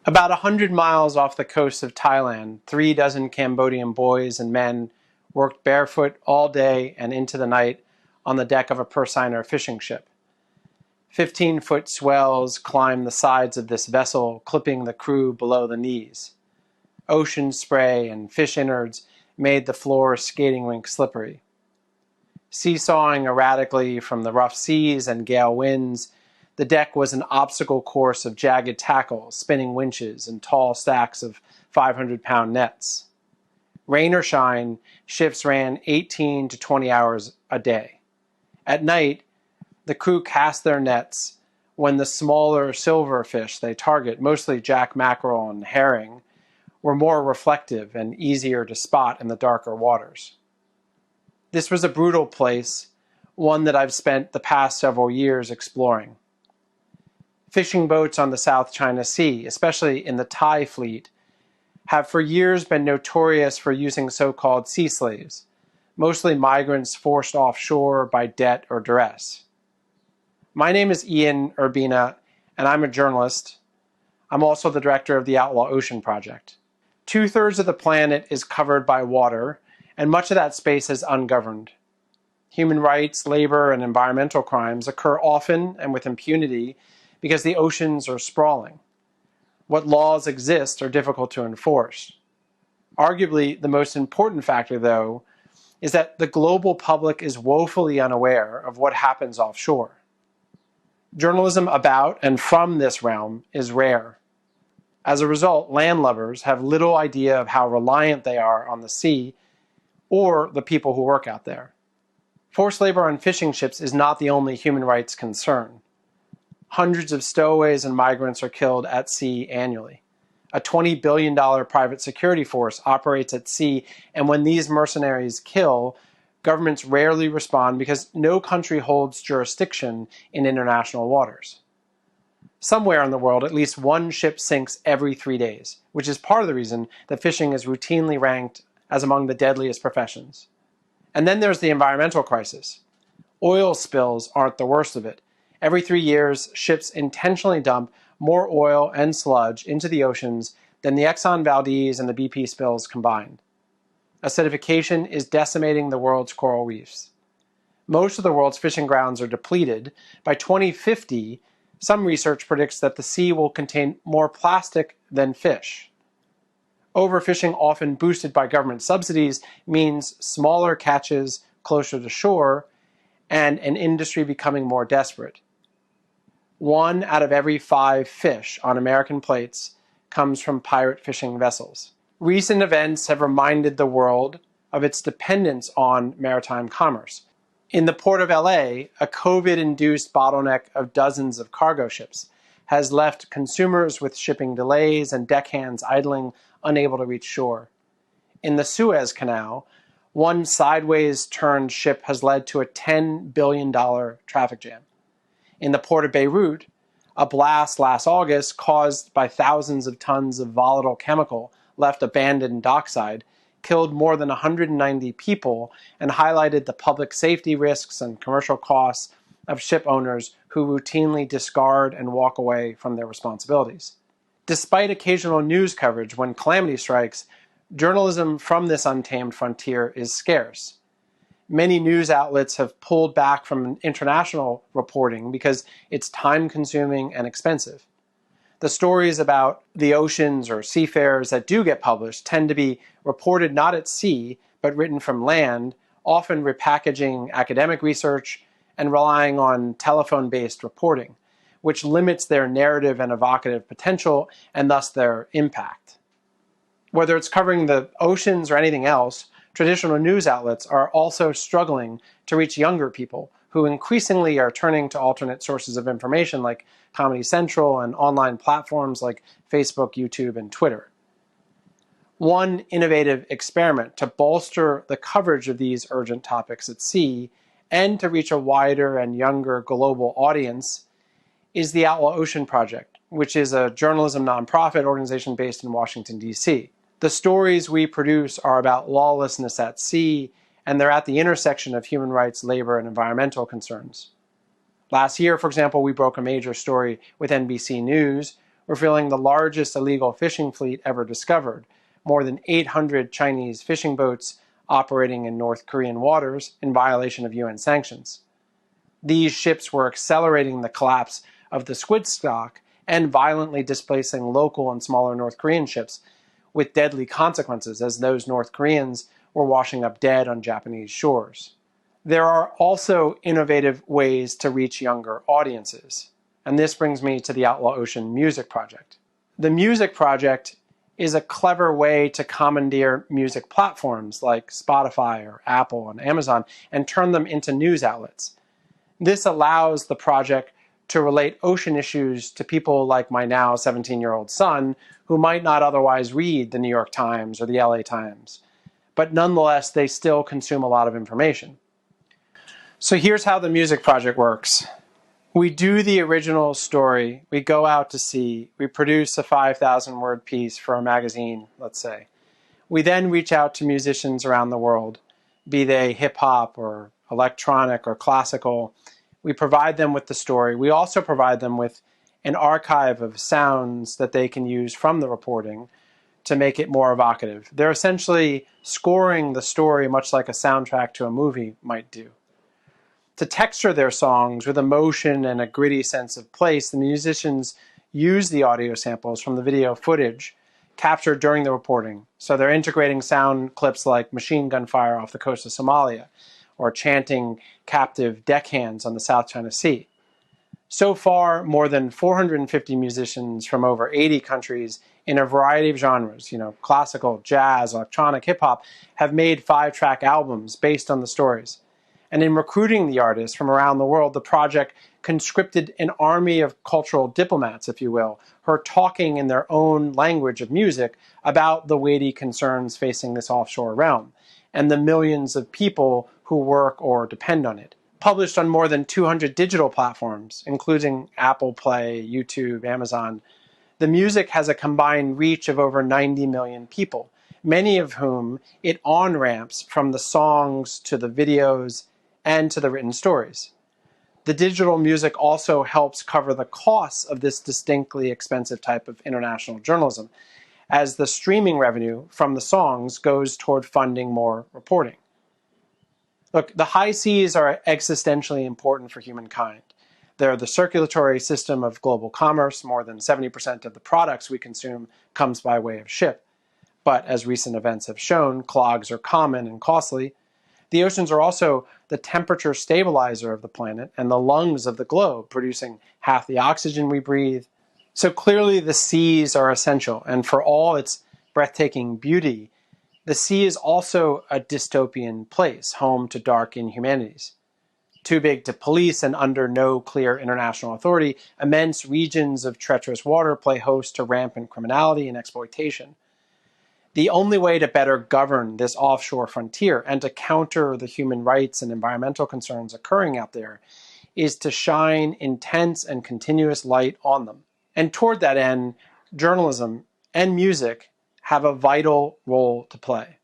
About 100 miles off the coast of Thailand, 36 Cambodian boys and men worked barefoot all day and into the night on the deck of a purseiner fishing ship. 15-foot swells climbed the sides of this vessel, clipping the crew below the knees. Ocean spray and fish innards made the floor skating rink slippery. Seesawing erratically from the rough seas and gale winds, the deck was an obstacle course of jagged tackle, spinning winches, and tall stacks of 500-pound nets. Rain or shine, shifts ran 18 to 20 hours a day. At night, the crew cast their nets when the smaller silver fish they target, mostly jack mackerel and herring, were more reflective and easier to spot in the darker waters. This was a brutal place, one that I've spent the past several years exploring. Fishing boats on the South China Sea, especially in the Thai fleet, have for years been notorious for using so-called sea slaves, mostly migrants forced offshore by debt or duress. My name is Urbina, and I'm a journalist. I'm also the director of the Outlaw Ocean Project. 2/3 of the planet is covered by water, and much of that space is ungoverned. Human rights, labor, and environmental crimes occur often and with impunity because the oceans are sprawling. What laws exist are difficult to enforce. Arguably, the most important factor, though, is that the global public is woefully unaware of what happens offshore. Journalism about and from this realm is rare. As a result, landlubbers have little idea of how reliant they are on the sea or the people who work out there. Forced labor on fishing ships is not the only human rights concern. Hundreds of stowaways and migrants are killed at sea annually. A $20 billion private security force operates at sea, and when these mercenaries kill, governments rarely respond because no country holds jurisdiction in international waters. Somewhere in the world, at least one ship sinks every 3 days, which is part of the reason that fishing is routinely ranked as among the deadliest professions. And then there's the environmental crisis. Oil spills aren't the worst of it. Every 3 years, ships intentionally dump more oil and sludge into the oceans than the Exxon Valdez and the BP spills combined. Acidification is decimating the world's coral reefs. Most of the world's fishing grounds are depleted. By 2050, some research predicts that the sea will contain more plastic than fish. Overfishing, often boosted by government subsidies, means smaller catches closer to shore and an industry becoming more desperate. 1 out of every 5 fish on American plates comes from pirate fishing vessels. Recent events have reminded the world of its dependence on maritime commerce. In the port of LA, a COVID-induced bottleneck of dozens of cargo ships has left consumers with shipping delays and deckhands idling, unable to reach shore. In the Suez Canal, one sideways turned ship has led to a $10 billion traffic jam. In the port of Beirut, a blast last August caused by thousands of tons of volatile chemical left abandoned dockside killed more than 190 people and highlighted the public safety risks and commercial costs of ship owners who routinely discard and walk away from their responsibilities. Despite occasional news coverage when calamity strikes, journalism from this untamed frontier is scarce. Many news outlets have pulled back from international reporting because it's time-consuming and expensive. The stories about the oceans or seafarers that do get published tend to be reported not at sea, but written from land, often repackaging academic research and relying on telephone-based reporting, which limits their narrative and evocative potential and thus their impact. Whether it's covering the oceans or anything else, traditional news outlets are also struggling to reach younger people who increasingly are turning to alternate sources of information like Comedy Central and online platforms like Facebook, YouTube, and Twitter. One innovative experiment to bolster the coverage of these urgent topics at sea and to reach a wider and younger global audience is the Outlaw Ocean Project, which is a journalism nonprofit organization based in Washington, D.C. The stories we produce are about lawlessness at sea, and they're at the intersection of human rights, labor, and environmental concerns. Last year, for example, we broke a major story with NBC News revealing the largest illegal fishing fleet ever discovered, more than 800 Chinese fishing boats operating in North Korean waters in violation of UN sanctions. These ships were accelerating the collapse of the squid stock and violently displacing local and smaller North Korean ships, with deadly consequences as those North Koreans were washing up dead on Japanese shores. There are also innovative ways to reach younger audiences, and this brings me to the Outlaw Ocean Music Project. The Music Project is a clever way to commandeer music platforms like Spotify or Apple and Amazon and turn them into news outlets. This allows the project to relate ocean issues to people like my now 17-year-old son, who might not otherwise read the New York Times or the LA Times. But nonetheless, they still consume a lot of information. So here's how the Music Project works. We do the original story, we go out to sea, we produce a 5,000-word piece for a magazine, let's say. We then reach out to musicians around the world, be they hip-hop or electronic or classical. We provide them with the story. We also provide them with an archive of sounds that they can use from the reporting to make it more evocative. They're essentially scoring the story much like a soundtrack to a movie might do. To texture their songs with emotion and a gritty sense of place, the musicians use the audio samples from the video footage captured during the reporting. So they're integrating sound clips like machine gun fire off the coast of Somalia, or chanting captive deckhands on the South China Sea. So far, more than 450 musicians from over 80 countries in a variety of genres, classical, jazz, electronic, hip-hop, have made 5-track albums based on the stories. And in recruiting the artists from around the world, the project conscripted an army of cultural diplomats, if you will, who are talking in their own language of music about the weighty concerns facing this offshore realm and the millions of people who work or depend on it. Published on more than 200 digital platforms, including Apple Play, YouTube, Amazon, the music has a combined reach of over 90 million people, many of whom it on-ramps from the songs to the videos and to the written stories. The digital music also helps cover the costs of this distinctly expensive type of international journalism, as the streaming revenue from the songs goes toward funding more reporting. Look, the high seas are existentially important for humankind. They're the circulatory system of global commerce. More than 70% of the products we consume comes by way of ship. But as recent events have shown, clogs are common and costly. The oceans are also the temperature stabilizer of the planet and the lungs of the globe, producing half the oxygen we breathe. So clearly the seas are essential, and for all its breathtaking beauty, the sea is also a dystopian place, home to dark inhumanities. Too big to police and under no clear international authority, immense regions of treacherous water play host to rampant criminality and exploitation. The only way to better govern this offshore frontier and to counter the human rights and environmental concerns occurring out there is to shine intense and continuous light on them. And toward that end, journalism and music have a vital role to play.